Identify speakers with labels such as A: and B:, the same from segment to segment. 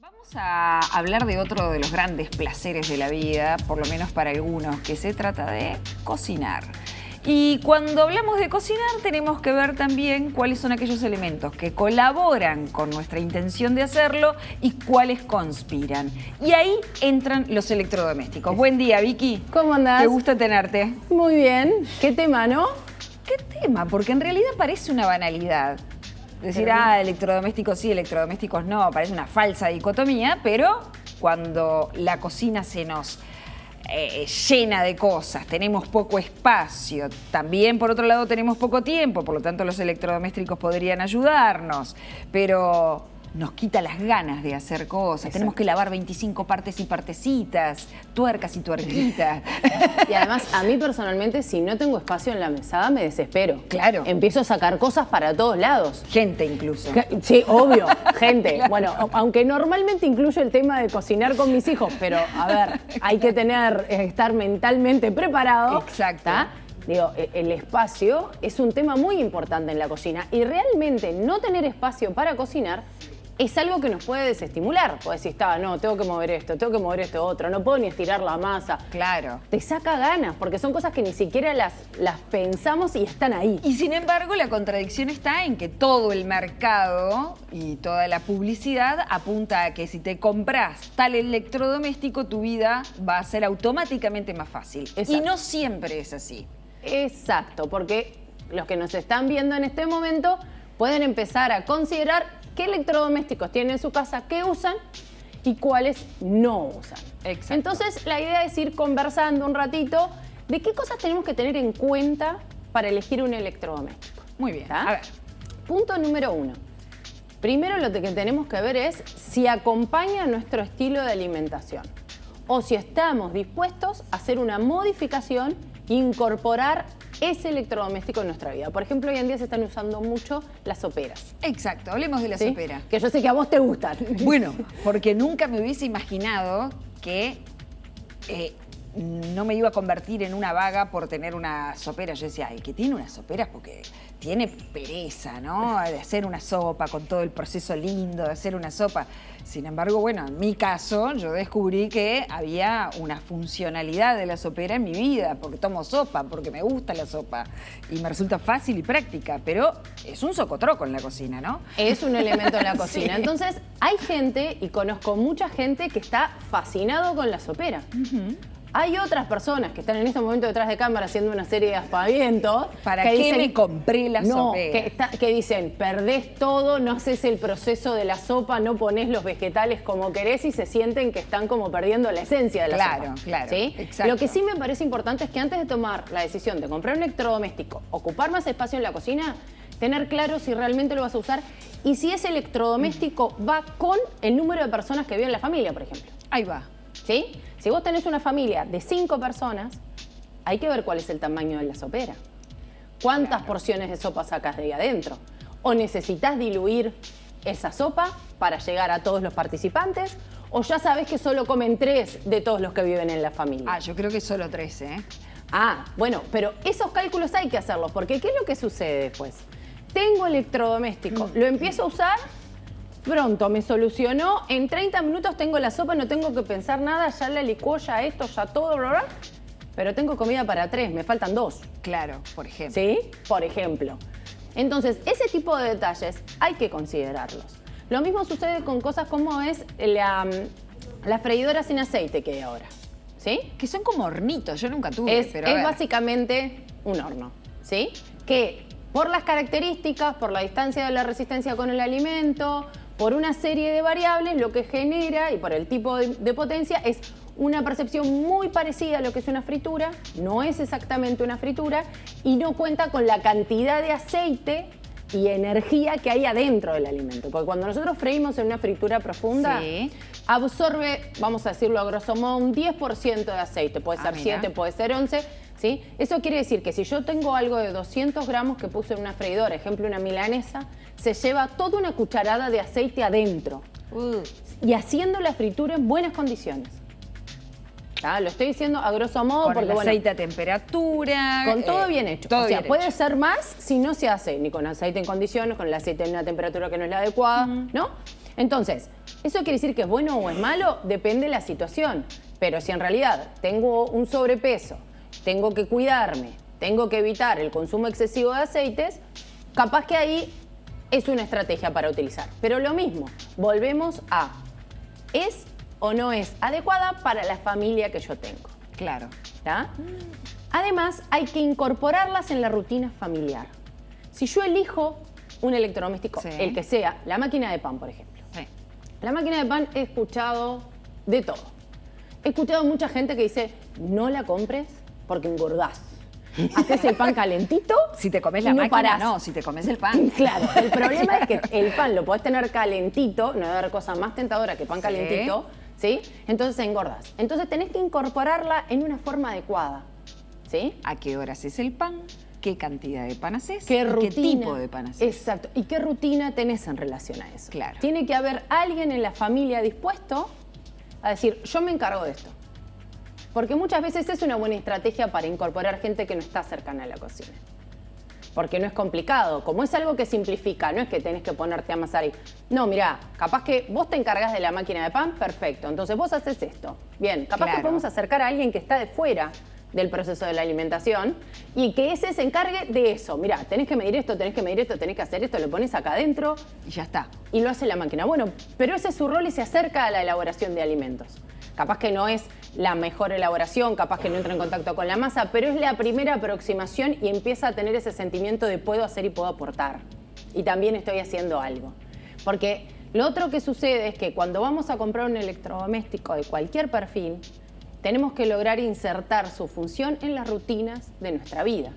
A: Vamos a hablar de otro de los grandes placeres de la vida, por lo menos para algunos, que se trata de cocinar. Y cuando hablamos de cocinar tenemos que ver también cuáles son aquellos elementos que colaboran con nuestra intención de hacerlo y cuáles conspiran. Y ahí entran los electrodomésticos. Buen día, Vicky.
B: ¿Cómo andás?
A: Qué gusto tenerte.
B: Muy bien. ¿Qué tema, no?
A: ¿Qué tema? Porque en realidad parece una banalidad. Decir, electrodomésticos sí, electrodomésticos no, parece una falsa dicotomía, pero cuando la cocina se nos llena de cosas, tenemos poco espacio, también por otro lado tenemos poco tiempo, por lo tanto los electrodomésticos podrían ayudarnos, pero nos quita las ganas de hacer cosas. Exacto. Tenemos que lavar 25 partes y partecitas, tuercas y tuerquitas.
B: Y además, a mí personalmente, si no tengo espacio en la mesada, me desespero.
A: Claro.
B: Empiezo a sacar cosas para todos lados.
A: Gente incluso.
B: Sí, obvio, gente.
A: Claro.
B: Bueno, aunque normalmente incluyo el tema de cocinar con mis hijos, pero a ver, hay que estar mentalmente preparado.
A: Exacto.
B: ¿Tá? Digo, el espacio es un tema muy importante en la cocina y realmente no tener espacio para cocinar es algo que nos puede desestimular. Puedes decir, no, tengo que mover esto otro, no puedo ni estirar la masa.
A: Claro.
B: Te saca ganas, porque son cosas que ni siquiera las pensamos y están ahí.
A: Y sin embargo, la contradicción está en que todo el mercado y toda la publicidad apunta a que si te compras tal electrodoméstico, tu vida va a ser automáticamente más fácil. Exacto. Y no siempre es así.
B: Exacto, porque los que nos están viendo en este momento pueden empezar a considerar qué electrodomésticos tienen en su casa, qué usan y cuáles no usan.
A: Exacto.
B: Entonces, la idea es ir conversando un ratito de qué cosas tenemos que tener en cuenta para elegir un electrodoméstico.
A: Muy bien.
B: ¿Tá?
A: A ver.
B: Punto número 1. Primero lo que tenemos que ver es si acompaña nuestro estilo de alimentación o si estamos dispuestos a hacer una modificación e incorporar ese electrodoméstico en nuestra vida. Por ejemplo, hoy en día se están usando mucho las soperas.
A: Exacto, hablemos de la sopera.
B: Que yo sé que a vos te gustan.
A: Bueno, porque nunca me hubiese imaginado que no me iba a convertir en una vaga por tener una sopera. Yo decía, el que tiene una sopera es porque tiene pereza, ¿no? De hacer una sopa con todo el proceso lindo de hacer una sopa. Sin embargo, bueno, en mi caso, yo descubrí que había una funcionalidad de la sopera en mi vida, porque tomo sopa, porque me gusta la sopa y me resulta fácil y práctica, pero es un socotroco en la cocina, ¿no?
B: Es un elemento en la cocina.
A: Sí.
B: Entonces, hay gente, y conozco mucha gente, que está fascinado con la sopera. Hay otras personas que están en este momento detrás de cámara haciendo una serie de aspavientos.
A: ¿Para
B: qué
A: qué me compré la sopera?
B: Que dicen, perdés todo, no haces el proceso de la sopa, no pones los vegetales como querés y se sienten que están como perdiendo la esencia de la sopa.
A: Claro,
B: ¿sí?
A: Exacto.
B: Lo que sí me parece importante es que antes de tomar la decisión de comprar un electrodoméstico, ocupar más espacio en la cocina, tener claro si realmente lo vas a usar y si ese electrodoméstico va con el número de personas que viven en la familia, por ejemplo.
A: Ahí va.
B: ¿Sí? Si vos tenés una familia de 5 personas, hay que ver cuál es el tamaño de la sopera. ¿Cuántas porciones de sopa sacas de ahí adentro? ¿O necesitas diluir esa sopa para llegar a todos los participantes? ¿O ya sabés que solo comen 3 de todos los que viven en la familia?
A: Yo creo que solo 3, ¿eh?
B: Bueno, pero esos cálculos hay que hacerlos, porque ¿qué es lo que sucede después? Tengo electrodoméstico, lo empiezo a usar, pronto me solucionó, en 30 minutos tengo la sopa, no tengo que pensar nada, ya la licuó, ya esto, ya todo, bla, bla, pero tengo comida para 3, me faltan 2.
A: Claro, por ejemplo.
B: ¿Sí? Por ejemplo. Entonces, ese tipo de detalles hay que considerarlos. Lo mismo sucede con cosas como es la freidora sin aceite que hay ahora. ¿Sí?
A: Que son como hornitos, yo nunca tuve.
B: Es básicamente un horno, ¿sí? Que por las características, por la distancia de la resistencia con el alimento, por una serie de variables, lo que genera, y por el tipo de potencia, es una percepción muy parecida a lo que es una fritura, no es exactamente una fritura, y no cuenta con la cantidad de aceite y energía que hay adentro del alimento. Porque cuando nosotros freímos en una fritura profunda, absorbe, vamos a decirlo a grosso modo, un 10% de aceite. Puede ser 7, puede ser 11, ¿sí? Eso quiere decir que si yo tengo algo de 200 gramos que puse en una freidora, ejemplo una milanesa, se lleva toda una cucharada de aceite adentro. Y haciendo la fritura en buenas condiciones. Lo estoy diciendo a grosso modo
A: con
B: porque
A: el aceite a temperatura.
B: Con todo bien hecho.
A: Todo
B: o sea,
A: bien
B: puede
A: hecho.
B: ser más si no se hace ni con aceite en condiciones, con el aceite en una temperatura que no es la adecuada, ¿no? Entonces, ¿eso quiere decir que es bueno o es malo? Depende de la situación. Pero si en realidad tengo un sobrepeso, tengo que cuidarme, tengo que evitar el consumo excesivo de aceites, capaz que ahí es una estrategia para utilizar. Pero lo mismo, volvemos a, ¿es o no es adecuada para la familia que yo tengo?
A: Claro.
B: ¿Tá? Además, hay que incorporarlas en la rutina familiar. Si yo elijo un electrodoméstico,
A: Sí.
B: el que sea, la máquina de pan, por ejemplo.
A: Sí.
B: La máquina de pan he escuchado de todo. He escuchado mucha gente que dice, no la compres porque engordás. Haces el pan calentito.
A: Si te comes
B: y
A: la
B: no
A: máquina,
B: parás.
A: no, si te comes el pan.
B: Claro, el problema es que el pan lo podés tener calentito, no debe haber cosa más tentadora que pan
A: Sí.
B: calentito, ¿sí? Entonces engordas. Entonces tenés que incorporarla en una forma adecuada, ¿sí?
A: ¿A qué horas es el pan? ¿Qué cantidad de pan haces?
B: ¿Qué rutina?
A: ¿Qué tipo de pan haces?
B: Exacto. ¿Y qué rutina tenés en relación a eso?
A: Claro.
B: Tiene que haber alguien en la familia dispuesto a decir, yo me encargo de esto. Porque muchas veces es una buena estrategia para incorporar gente que no está cercana a la cocina. Porque no es complicado. Como es algo que simplifica, no es que tenés que ponerte a amasar y... No, mirá, capaz que vos te encargás de la máquina de pan, perfecto. Entonces vos haces esto. Bien, capaz
A: Claro.
B: que podemos acercar a alguien que está de fuera del proceso de la alimentación y que ese se encargue de eso. Mirá, tenés que medir esto, tenés que medir esto, tenés que hacer esto, lo pones acá adentro
A: Y ya está.
B: y lo hace la máquina. Bueno, pero ese es su rol y se acerca a la elaboración de alimentos. Capaz que no es la mejor elaboración, capaz que no entra en contacto con la masa, pero es la primera aproximación y empieza a tener ese sentimiento de puedo hacer y puedo aportar. Y también estoy haciendo algo. Porque lo otro que sucede es que cuando vamos a comprar un electrodoméstico de cualquier perfil, tenemos que lograr insertar su función en las rutinas de nuestra vida.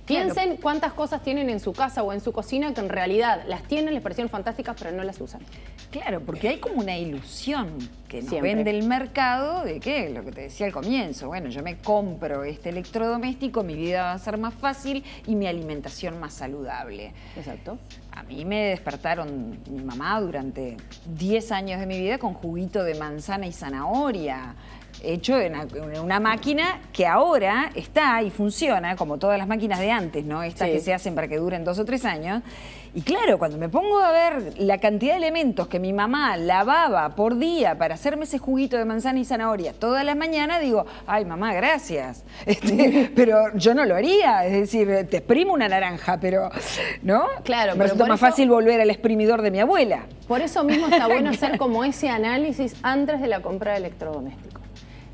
B: Piensen cuántas cosas tienen en su casa o en su cocina que en realidad las tienen, les parecieron fantásticas, pero no las usan.
A: Claro, porque hay como una ilusión que nos
B: Siempre.
A: vende el mercado de que, lo que te decía al comienzo, bueno, yo me compro este electrodoméstico, mi vida va a ser más fácil y mi alimentación más saludable.
B: Exacto.
A: A mí me despertaron mi mamá durante 10 años de mi vida con juguito de manzana y zanahoria, hecho en una máquina que ahora está y funciona como todas las máquinas de antes, ¿no? Estas
B: Sí.
A: que se hacen para que duren 2 o 3 años. Y claro, cuando me pongo a ver la cantidad de elementos que mi mamá lavaba por día para hacerme ese juguito de manzana y zanahoria todas las mañanas, digo, ay, mamá, gracias. Pero yo no lo haría. Es decir, te exprimo una naranja, pero, ¿no?
B: Claro,
A: me
B: pero
A: resulta
B: por
A: más
B: eso-
A: fácil volver al exprimidor de mi abuela.
B: Por eso mismo está bueno hacer como ese análisis antes de la compra de electrodomésticos.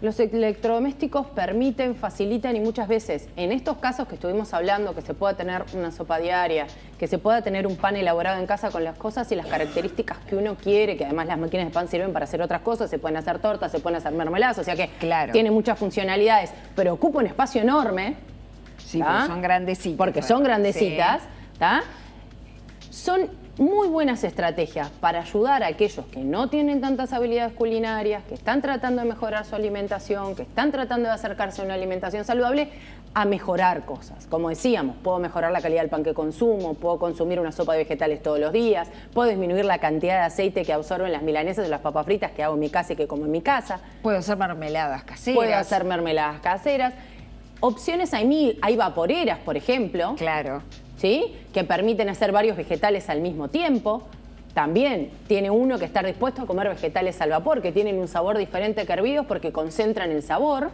B: Los electrodomésticos permiten, facilitan y muchas veces, en estos casos que estuvimos hablando, que se pueda tener una sopa diaria, que se pueda tener un pan elaborado en casa con las cosas y las características que uno quiere, que además las máquinas de pan sirven para hacer otras cosas, se pueden hacer tortas, se pueden hacer mermeladas, o sea que
A: Claro.
B: tiene muchas funcionalidades, pero ocupa un espacio enorme.
A: Sí,
B: ¿tá?
A: porque son grandecitas.
B: Porque son grandecitas,
A: Sí.
B: ¿tá? Son muy buenas estrategias para ayudar a aquellos que no tienen tantas habilidades culinarias, que están tratando de mejorar su alimentación, que están tratando de acercarse a una alimentación saludable, a mejorar cosas. Como decíamos, puedo mejorar la calidad del pan que consumo, puedo consumir una sopa de vegetales todos los días, puedo disminuir la cantidad de aceite que absorben las milanesas o las papas fritas que hago en mi casa y que como en mi casa.
A: Puedo hacer mermeladas caseras.
B: Puedo hacer mermeladas caseras. Opciones hay mil, hay vaporeras, por ejemplo.
A: Claro.
B: ¿Sí? Que permiten hacer varios vegetales al mismo tiempo. También tiene uno que estar dispuesto a comer vegetales al vapor, que tienen un sabor diferente que hervidos porque concentran el sabor,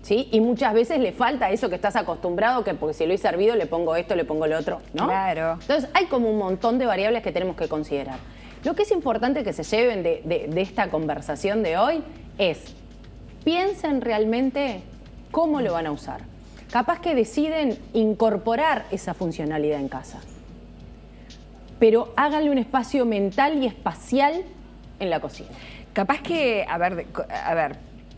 B: ¿sí? Y muchas veces le falta eso que estás acostumbrado, que porque si lo hice hervido le pongo esto, le pongo lo otro, ¿no?
A: Claro.
B: Entonces hay como un montón de variables que tenemos que considerar. Lo que es importante que se lleven de esta conversación de hoy es, piensen realmente cómo lo van a usar. Capaz que deciden incorporar esa funcionalidad en casa, pero háganle un espacio mental y espacial en la cocina.
A: Capaz que, a ver,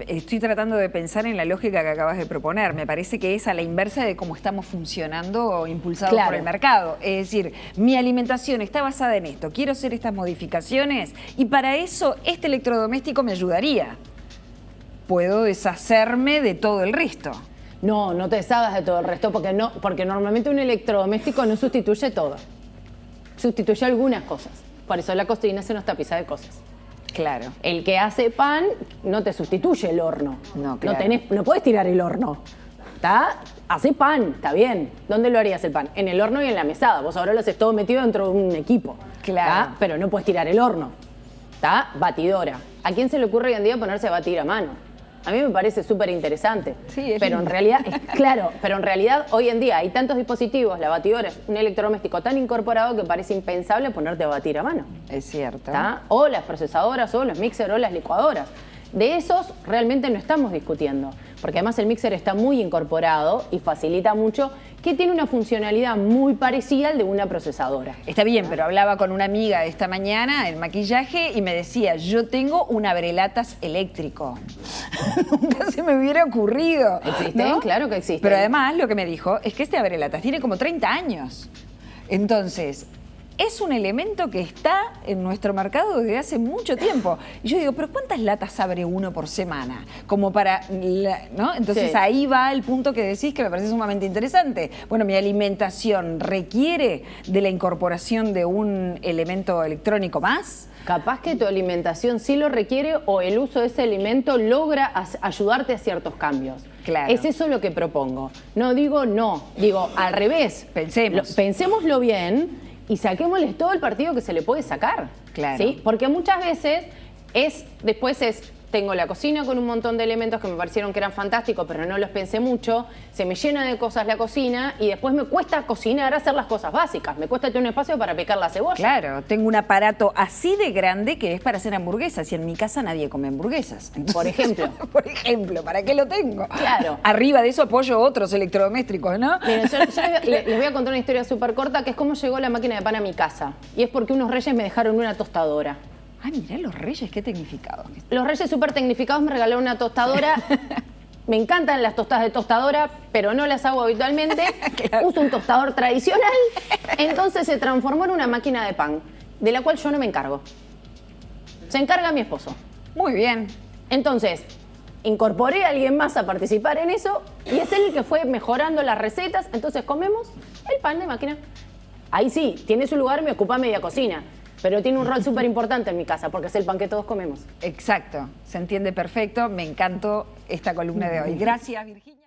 A: estoy tratando de pensar en la lógica que acabas de proponer. Me parece que es a la inversa de cómo estamos funcionando impulsados
B: Claro.
A: por el mercado. Es decir, mi alimentación está basada en esto, quiero hacer estas modificaciones y para eso este electrodoméstico me ayudaría. Puedo deshacerme de todo el resto.
B: No, no te deshagas de todo el resto, porque normalmente un electrodoméstico no sustituye todo. Sustituye algunas cosas. Por eso la cocina se nos tapiza de cosas.
A: Claro.
B: El que hace pan no te sustituye el horno.
A: No, claro.
B: No puedes tirar el horno. ¿Está? Hace pan, está bien. ¿Dónde lo harías el pan? En el horno y en la mesada. Vos ahora lo haces todo metido dentro de un equipo.
A: Claro.
B: ¿tá? Pero no puedes tirar el horno. Está batidora. ¿A quién se le ocurre hoy en día ponerse a batir a mano? A mí me parece súper interesante.
A: Sí, es
B: pero
A: lindo.
B: en realidad, claro, pero en realidad hoy en día hay tantos dispositivos, la batidora es un electrodoméstico tan incorporado que parece impensable ponerte a batir a mano.
A: Es cierto.
B: ¿Está? O las procesadoras, o los mixers, o las licuadoras. De esos realmente no estamos discutiendo, porque además el mixer está muy incorporado y facilita mucho, que tiene una funcionalidad muy parecida al de una procesadora.
A: Está bien, pero hablaba con una amiga esta mañana en maquillaje y me decía, yo tengo un abrelatas eléctrico. Nunca se me hubiera ocurrido.
B: ¿Existen?
A: ¿no?
B: Claro que existen.
A: Pero además lo que me dijo es que este abrelatas tiene como 30 años. Entonces, es un elemento que está en nuestro mercado desde hace mucho tiempo. Y yo digo, pero ¿cuántas latas abre uno por semana? Como para, ¿no? Entonces
B: Sí.
A: ahí va el punto que decís que me parece sumamente interesante. Bueno, mi alimentación requiere de la incorporación de un elemento electrónico más.
B: Capaz que tu alimentación sí lo requiere o el uso de ese alimento logra ayudarte a ciertos cambios.
A: Claro.
B: Es eso lo que propongo. No digo no, digo al revés.
A: Pensemos.
B: Pensémoslo bien y saquémosles todo el partido que se le puede sacar.
A: Claro.
B: ¿Sí? Porque muchas veces tengo la cocina con un montón de elementos que me parecieron que eran fantásticos, pero no los pensé mucho, se me llena de cosas la cocina y después me cuesta cocinar, hacer las cosas básicas, me cuesta tener un espacio para picar la cebolla.
A: Claro, tengo un aparato así de grande que es para hacer hamburguesas y en mi casa nadie come hamburguesas. Entonces,
B: Por ejemplo.
A: Por ejemplo, ¿para qué lo tengo?
B: Claro.
A: Arriba de eso apoyo otros electrodomésticos, ¿no?
B: Miren, yo les voy a contar una historia súper corta, que es cómo llegó la máquina de pan a mi casa. Y es porque unos reyes me dejaron una tostadora.
A: Ay, mirá los reyes, qué tecnificado.
B: Los reyes súper tecnificados me regalaron una tostadora. Me encantan las tostadas de tostadora, pero no las hago habitualmente.
A: Claro.
B: Uso un tostador tradicional. Entonces se transformó en una máquina de pan, de la cual yo no me encargo. Se encarga mi esposo.
A: Muy bien.
B: Entonces, incorporé a alguien más a participar en eso y es él el que fue mejorando las recetas. Entonces comemos el pan de máquina. Ahí sí, tiene su lugar, me ocupa media cocina, pero tiene un rol súper importante en mi casa porque es el pan que todos comemos.
A: Exacto, se entiende perfecto. Me encantó esta columna de hoy. Gracias, Virginia.